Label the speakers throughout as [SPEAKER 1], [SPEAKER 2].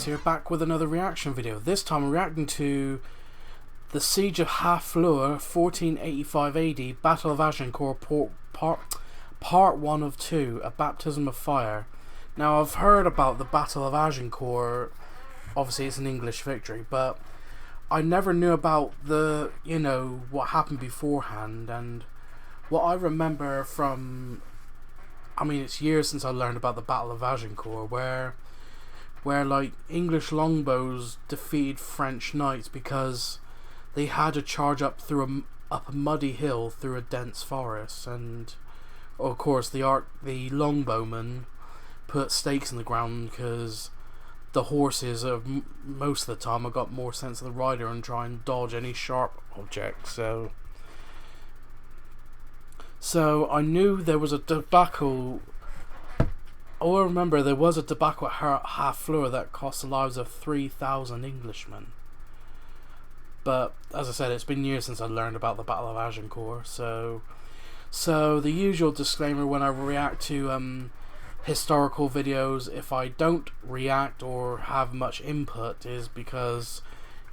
[SPEAKER 1] Here, back with another reaction video. This time I'm reacting to the Siege of Harfleur, 1485 AD, Battle of Agincourt, part 1 of 2, A Baptism of Fire. Now, I've heard about the Battle of Agincourt. Obviously it's an English victory, but I never knew about the, what happened beforehand. And what I remember from, it's years since I learned about the Battle of Agincourt, where like English longbows defeated French knights because they had to charge up through a muddy hill through a dense forest, and of course the longbowmen put stakes in the ground because the horses most of the time have got more sense of the rider and try and dodge any sharp objects. So I knew there was a debacle. I remember there was a debacle at Harfleur that cost the lives of 3,000 Englishmen. But as I said, it's been years since I learned about the Battle of Agincourt. So the usual disclaimer when I react to historical videos, if I don't react or have much input, is because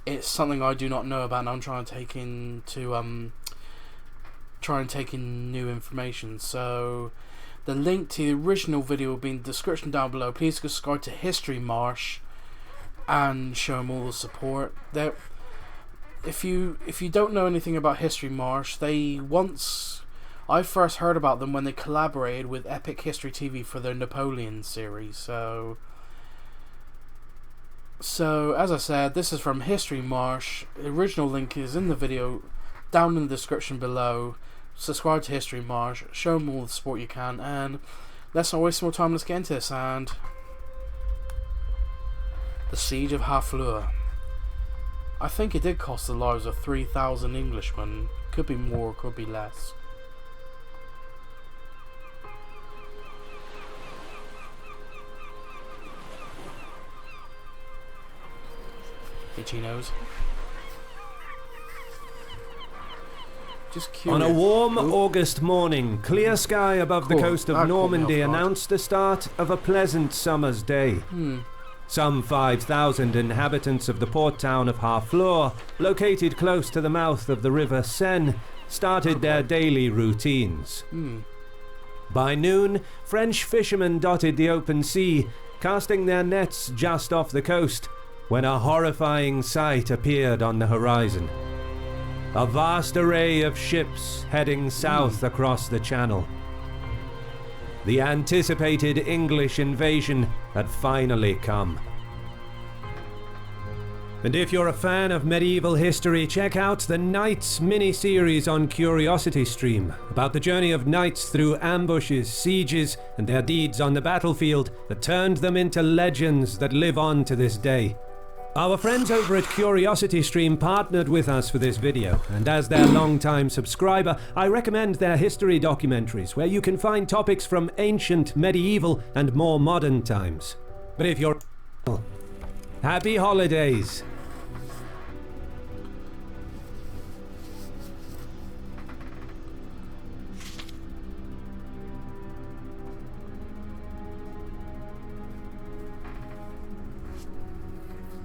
[SPEAKER 1] it's something I do not know about, and I'm trying to take in new information. So the link to the original video will be in the description down below. Please subscribe to History Marsh and show them all the support. If you don't know anything about History Marsh, I first heard about them when they collaborated with Epic History TV for their Napoleon series. So as I said, this is from History Marsh. The original link is in the video down in the description below. Subscribe to History Marsh, show them all the support you can, and let's not waste more time. Let's get into this. And the Siege of Harfleur. I think it did cost the lives of 3,000 Englishmen. Could be more, could be less. Itchy nose.
[SPEAKER 2] On a warm August morning, clear sky above the coast of Normandy announced the start of a pleasant summer's day. Some 5,000 inhabitants of the port town of Harfleur, located close to the mouth of the river Seine, started their daily routines. By noon, French fishermen dotted the open sea, casting their nets just off the coast, when a horrifying sight appeared on the horizon. A vast array of ships heading south across the channel. The anticipated English invasion had finally come. And if you're a fan of medieval history, check out the Knights mini-series on Curiosity Stream about the journey of knights through ambushes, sieges, and their deeds on the battlefield that turned them into legends that live on to this day. Our friends over at Curiosity Stream partnered with us for this video, and as their long-time subscriber, I recommend their history documentaries, where you can find topics from ancient, medieval, and more modern times. But if you're... happy holidays!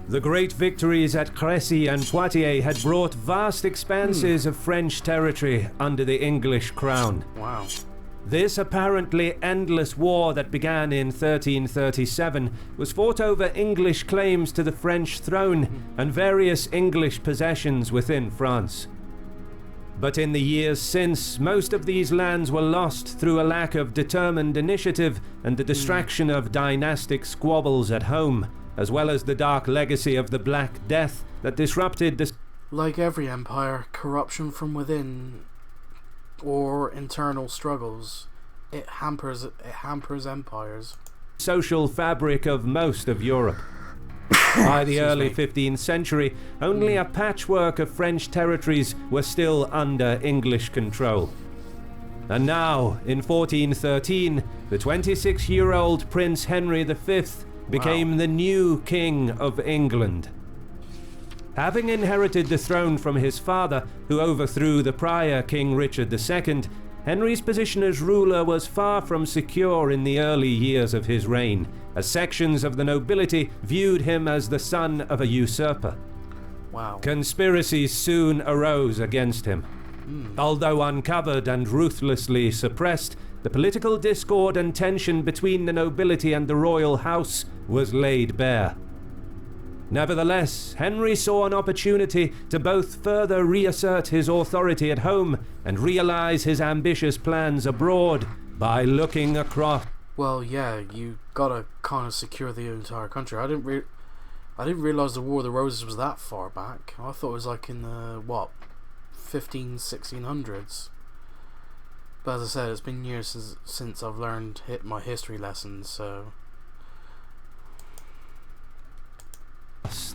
[SPEAKER 2] The great victories at Crécy and Poitiers had brought vast expanses of French territory under the English crown.
[SPEAKER 1] Wow.
[SPEAKER 2] This apparently endless war that began in 1337 was fought over English claims to the French throne and various English possessions within France. But in the years since, most of these lands were lost through a lack of determined initiative and the distraction of dynastic squabbles at home, as well as the dark legacy of the Black Death that disrupted the...
[SPEAKER 1] Like every empire, corruption from within or internal struggles, it hampers empires.
[SPEAKER 2] Social fabric of most of Europe. By the early 15th century, only a patchwork of French territories were still under English control. And now, in 1413, the 26-year-old Prince Henry V became the new King of England. Having inherited the throne from his father, who overthrew the prior King Richard II, Henry's position as ruler was far from secure in the early years of his reign, as sections of the nobility viewed him as the son of a usurper.
[SPEAKER 1] Wow.
[SPEAKER 2] Conspiracies soon arose against him. Although uncovered and ruthlessly suppressed, the political discord and tension between the nobility and the royal house was laid bare. Nevertheless, Henry saw an opportunity to both further reassert his authority at home and realize his ambitious plans abroad by looking across.
[SPEAKER 1] Well, yeah, you gotta kind of secure the entire country. I didn't realize the War of the Roses was that far back. I thought it was like in the 1600s. But as I said, it's been years since I've learned my history lessons, so.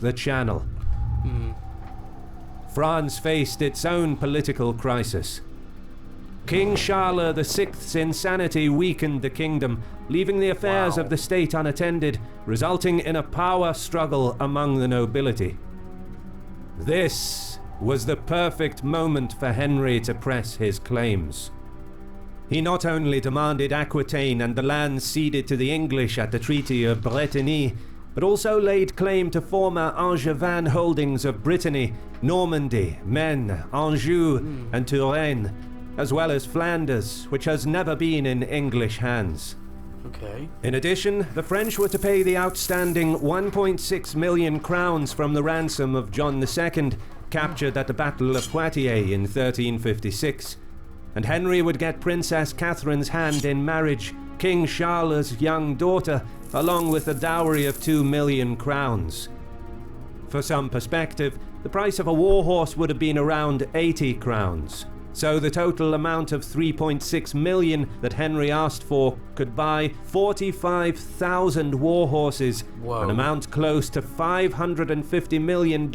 [SPEAKER 2] The Channel. France faced its own political crisis. King Charles VI's insanity weakened the kingdom, leaving the affairs of the state unattended, resulting in a power struggle among the nobility. This was the perfect moment for Henry to press his claims. He not only demanded Aquitaine and the lands ceded to the English at the Treaty of Bretigny, but also laid claim to former Angevin holdings of Brittany, Normandy, Maine, Anjou, and Touraine, as well as Flanders, which has never been in English hands.
[SPEAKER 1] Okay.
[SPEAKER 2] In addition, the French were to pay the outstanding 1.6 million crowns from the ransom of John II, captured at the Battle of Poitiers in 1356, and Henry would get Princess Catherine's hand in marriage, King Charles' young daughter, along with a dowry of 2 million crowns. For some perspective, the price of a war horse would have been around 80 crowns. So the total amount of 3.6 million that Henry asked for could buy 45,000 war horses, an amount close to $550 million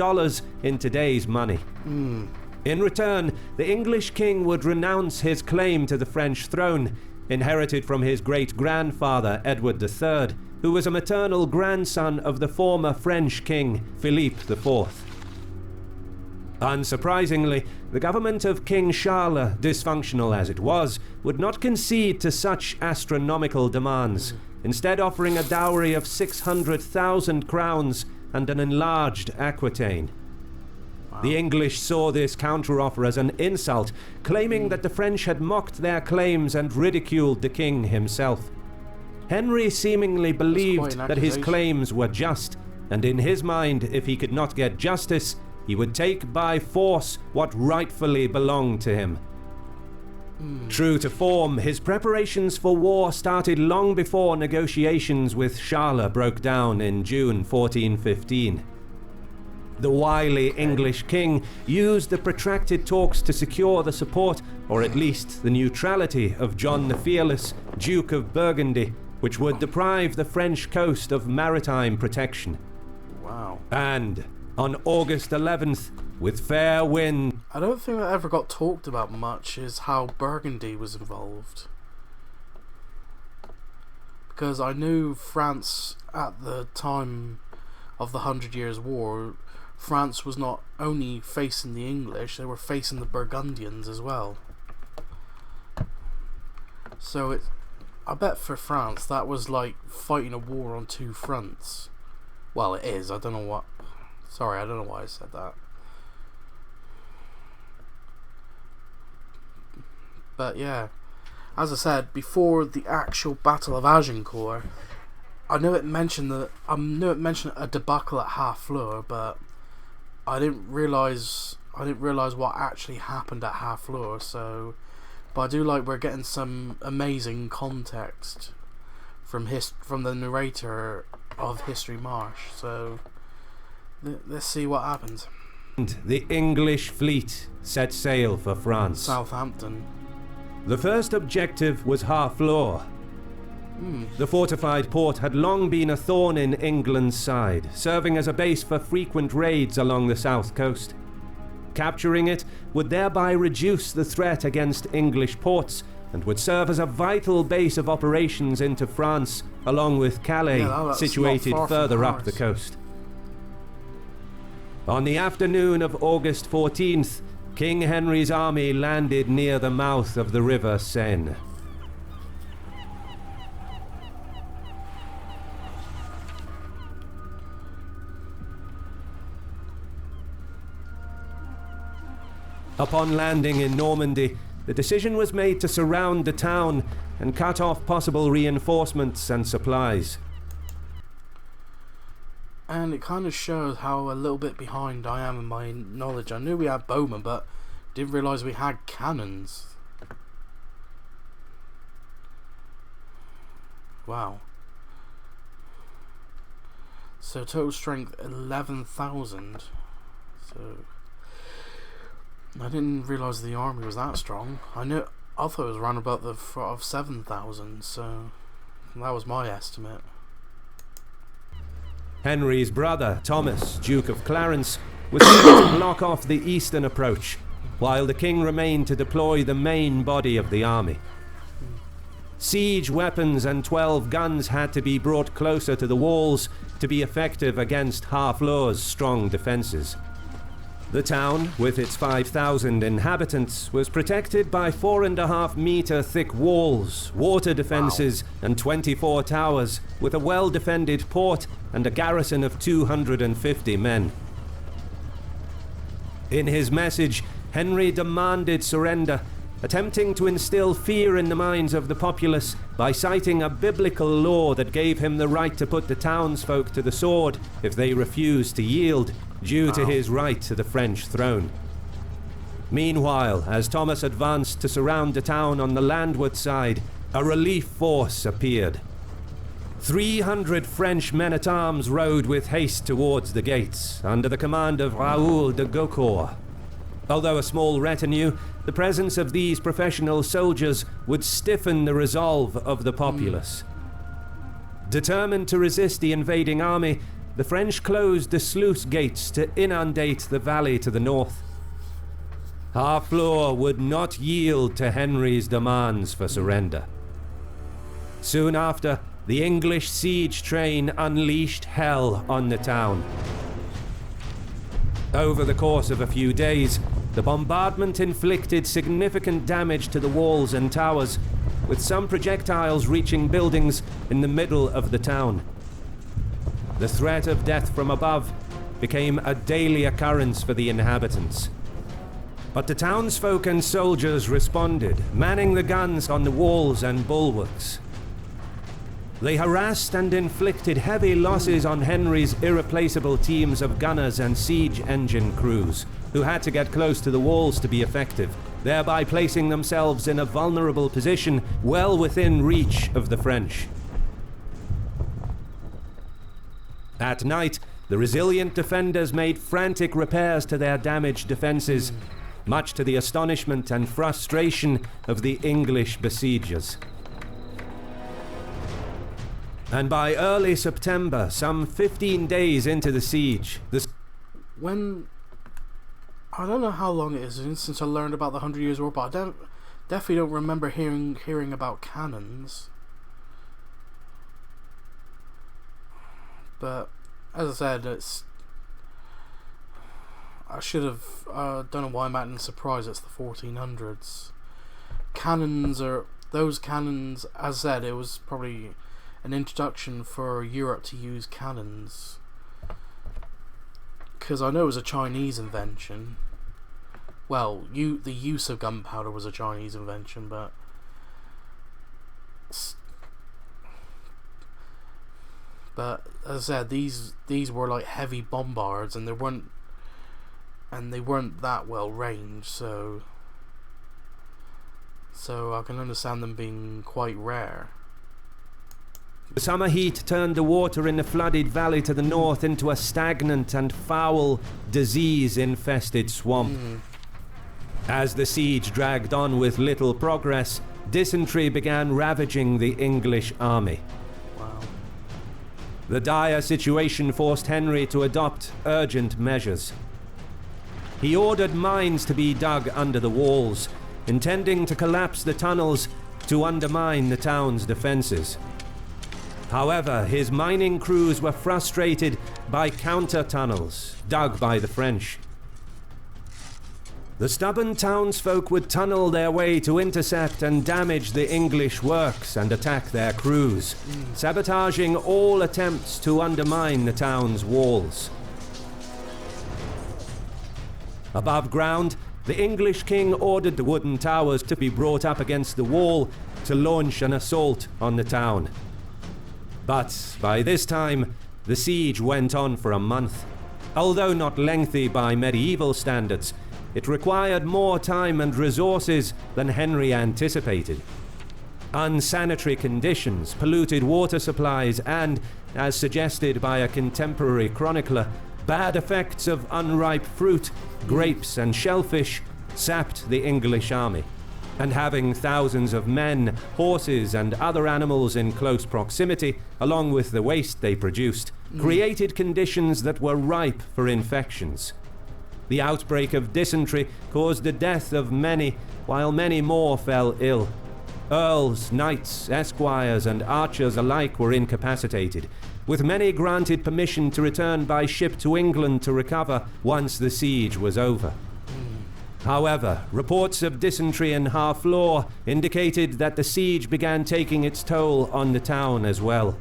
[SPEAKER 2] in today's money. In return, the English king would renounce his claim to the French throne, inherited from his great-grandfather Edward III, who was a maternal grandson of the former French king Philippe IV. Unsurprisingly, the government of King Charles, dysfunctional as it was, would not concede to such astronomical demands, instead offering a dowry of 600,000 crowns and an enlarged Aquitaine. The English saw this counteroffer as an insult, claiming that the French had mocked their claims and ridiculed the king himself. Henry seemingly believed that his claims were just, and in his mind, if he could not get justice, he would take by force what rightfully belonged to him. True to form, his preparations for war started long before negotiations with Charles broke down in June 1415. The wily English king used the protracted talks to secure the support, or at least the neutrality, of John the Fearless, Duke of Burgundy, which would deprive the French coast of maritime protection.
[SPEAKER 1] Wow.
[SPEAKER 2] And on August 11th, with fair wind...
[SPEAKER 1] I don't think that ever got talked about much is how Burgundy was involved. Because I knew France at the time of the 100 Years' War, France was not only facing the English, they were facing the Burgundians as well. So I bet for France that was like fighting a war on two fronts. Well, it is. I don't know why I said that. But yeah, as I said, before the actual Battle of Agincourt, I knew it mentioned a debacle at Harfleur, but I didn't realize what actually happened at Harfleur. But I do like we're getting some amazing context from the narrator of History Marsh. So let's see what happens.
[SPEAKER 2] The English fleet set sail for France.
[SPEAKER 1] Southampton.
[SPEAKER 2] The first objective was Harfleur. The fortified port had long been a thorn in England's side, serving as a base for frequent raids along the south coast. Capturing it would thereby reduce the threat against English ports and would serve as a vital base of operations into France, along with Calais, situated further up the coast. On the afternoon of August 14th, King Henry's army landed near the mouth of the river Seine. Upon landing in Normandy, the decision was made to surround the town and cut off possible reinforcements and supplies.
[SPEAKER 1] And it kind of shows how a little bit behind I am in my knowledge. I knew we had bowmen, but didn't realise we had cannons. Wow. So total strength 11,000. So I didn't realise the army was that strong. I thought it was around about the of 7,000. So that was my estimate.
[SPEAKER 2] Henry's brother, Thomas, Duke of Clarence, was able to block off the eastern approach, while the king remained to deploy the main body of the army. Siege weapons and 12 guns had to be brought closer to the walls to be effective against Harfleur's strong defences. The town, with its 5,000 inhabitants, was protected by 4.5-metre thick walls, water defences, and 24 towers, with a well-defended port and a garrison of 250 men. In his message, Henry demanded surrender, attempting to instill fear in the minds of the populace by citing a biblical law that gave him the right to put the townsfolk to the sword if they refused to yield, due to his right to the French throne. Meanwhile, as Thomas advanced to surround the town on the landward side, a relief force appeared. 300 French men-at-arms rode with haste towards the gates, under the command of Raoul de Gaucourt. Although a small retinue, the presence of these professional soldiers would stiffen the resolve of the populace. Determined to resist the invading army, the French closed the sluice gates to inundate the valley to the north. Harfleur would not yield to Henry's demands for surrender. Soon after, the English siege train unleashed hell on the town. Over the course of a few days, the bombardment inflicted significant damage to the walls and towers, with some projectiles reaching buildings in the middle of the town. The threat of death from above became a daily occurrence for the inhabitants. But the townsfolk and soldiers responded, manning the guns on the walls and bulwarks. They harassed and inflicted heavy losses on Henry's irreplaceable teams of gunners and siege engine crews, who had to get close to the walls to be effective, thereby placing themselves in a vulnerable position well within reach of the French. At night, the resilient defenders made frantic repairs to their damaged defences, much to the astonishment and frustration of the English besiegers. And by early September, some 15 days into the siege,
[SPEAKER 1] I don't know how long it is since I learned about the 100 Years' War, but I definitely don't remember hearing about cannons. But as I said, I should have don't know why I'm acting surprised. It's the 1400s. Those cannons. As I said, it was probably an introduction for Europe to use cannons, because I know it was a Chinese invention. Well, the use of gunpowder was a Chinese invention, but as I said, these were like heavy bombards, and they weren't that well ranged, so I can understand them being quite rare.
[SPEAKER 2] The summer heat turned the water in the flooded valley to the north into a stagnant and foul, disease-infested swamp. As the siege dragged on with little progress, dysentery began ravaging the English army.
[SPEAKER 1] Wow.
[SPEAKER 2] The dire situation forced Henry to adopt urgent measures. He ordered mines to be dug under the walls, intending to collapse the tunnels to undermine the town's defences. However, his mining crews were frustrated by counter-tunnels dug by the French. The stubborn townsfolk would tunnel their way to intercept and damage the English works and attack their crews, sabotaging all attempts to undermine the town's walls. Above ground, the English king ordered the wooden towers to be brought up against the wall to launch an assault on the town. But by this time, the siege went on for a month. Although not lengthy by medieval standards, it required more time and resources than Henry anticipated. Unsanitary conditions, polluted water supplies, and, as suggested by a contemporary chronicler, bad effects of unripe fruit, grapes, and shellfish sapped the English army. And having thousands of men, horses, and other animals in close proximity, along with the waste they produced, created conditions that were ripe for infections. The outbreak of dysentery caused the death of many, while many more fell ill. Earls, knights, esquires, and archers alike were incapacitated, with many granted permission to return by ship to England to recover once the siege was over. However, reports of dysentery in Harfleur indicated that the siege began taking its toll on the town as well.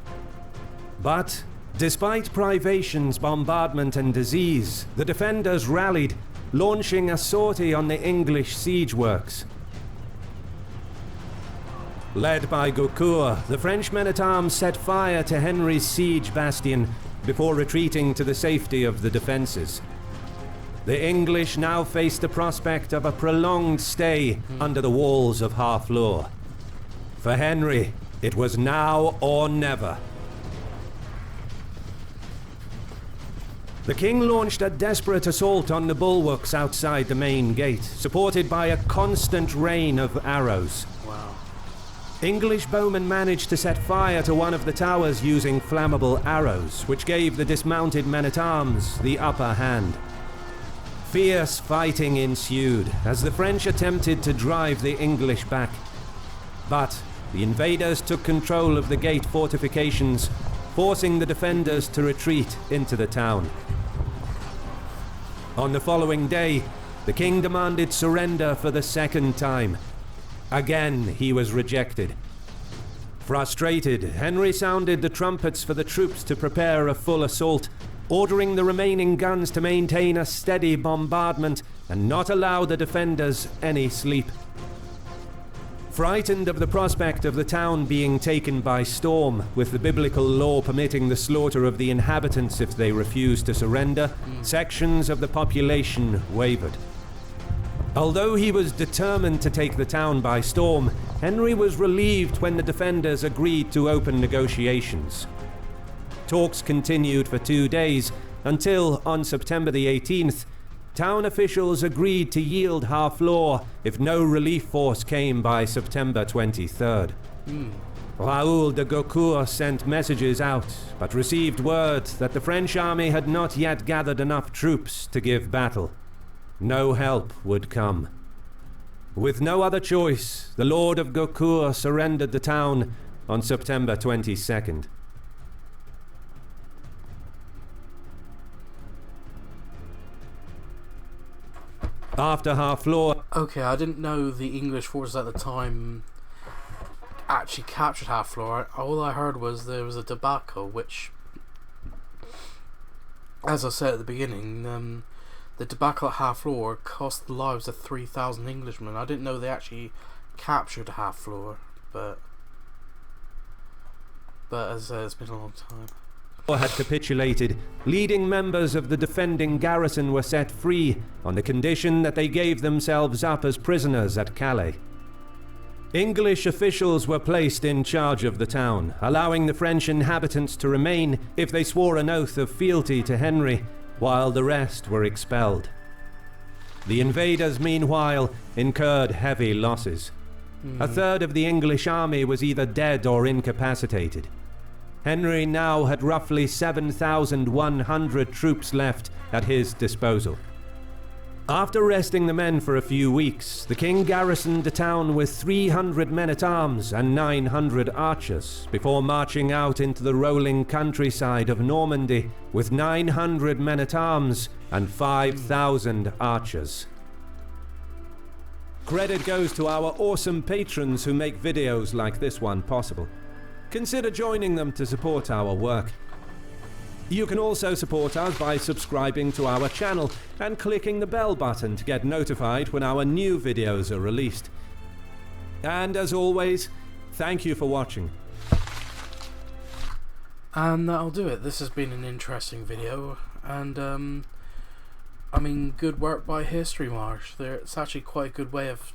[SPEAKER 2] But despite privations, bombardment, and disease, the defenders rallied, launching a sortie on the English siege works. Led by Agincourt, the French men-at-arms set fire to Henry's siege bastion before retreating to the safety of the defences. The English now faced the prospect of a prolonged stay under the walls of Harfleur. For Henry, it was now or never. The king launched a desperate assault on the bulwarks outside the main gate, supported by a constant rain of arrows.
[SPEAKER 1] Wow.
[SPEAKER 2] English bowmen managed to set fire to one of the towers using flammable arrows, which gave the dismounted men-at-arms the upper hand. Fierce fighting ensued as the French attempted to drive the English back. But the invaders took control of the gate fortifications, forcing the defenders to retreat into the town. On the following day, the king demanded surrender for the second time. Again, he was rejected. Frustrated, Henry sounded the trumpets for the troops to prepare a full assault, ordering the remaining guns to maintain a steady bombardment and not allow the defenders any sleep. Frightened of the prospect of the town being taken by storm, with the biblical law permitting the slaughter of the inhabitants if they refused to surrender, sections of the population wavered. Although he was determined to take the town by storm, Henry was relieved when the defenders agreed to open negotiations. Talks continued for 2 days until, on September the 18th, town officials agreed to yield Harfleur if no relief force came by September 23rd. Raoul de Agincourt sent messages out, but received word that the French army had not yet gathered enough troops to give battle. No help would come. With no other choice, the Lord of Agincourt surrendered the town on September 22nd. After Harfleur...
[SPEAKER 1] Okay, I didn't know the English forces at the time actually captured Harfleur. All I heard was there was a debacle, which, as I said at the beginning, the debacle at Harfleur cost the lives of 3,000 Englishmen. I didn't know they actually captured Harfleur, but as I said, it's been a long time.
[SPEAKER 2] Had capitulated, leading members of the defending garrison were set free on the condition that they gave themselves up as prisoners at Calais. English officials were placed in charge of the town, allowing the French inhabitants to remain if they swore an oath of fealty to Henry, while the rest were expelled. The invaders, meanwhile, incurred heavy losses. A third of the English army was either dead or incapacitated. Henry now had roughly 7,100 troops left at his disposal. After resting the men for a few weeks, the king garrisoned the town with 300 men-at-arms and 900 archers, before marching out into the rolling countryside of Normandy with 900 men-at-arms and 5,000 archers. Credit goes to our awesome patrons who make videos like this one possible. Consider joining them to support our work. You can also support us by subscribing to our channel and clicking the bell button to get notified when our new videos are released. And as always, thank you for watching.
[SPEAKER 1] And that'll do it. This has been an interesting video, and I mean, good work by History Marsh. It's actually quite a good way of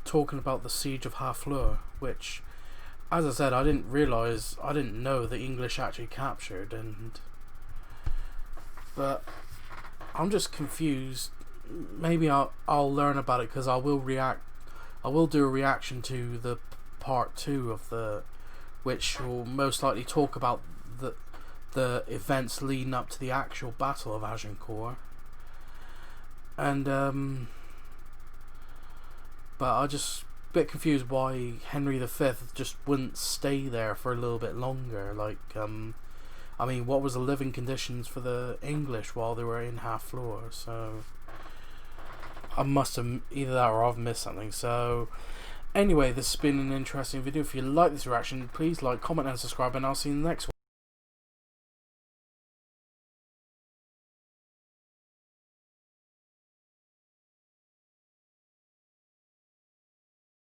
[SPEAKER 1] talking about the siege of Harfleur, which, as I said, I didn't know the English actually captured, but I'm just confused. Maybe I'll learn about it, because I will do a reaction to the part 2 of which will most likely talk about the events leading up to the actual Battle of Agincourt, and but I just bit confused why Henry V just wouldn't stay there for a little bit longer. Like, I mean, what was the living conditions for the English while they were in Harfleur? So I must have either that or I've missed something. So anyway, this has been an interesting video. If you like this reaction, please like, comment and subscribe, and I'll see you in the next one.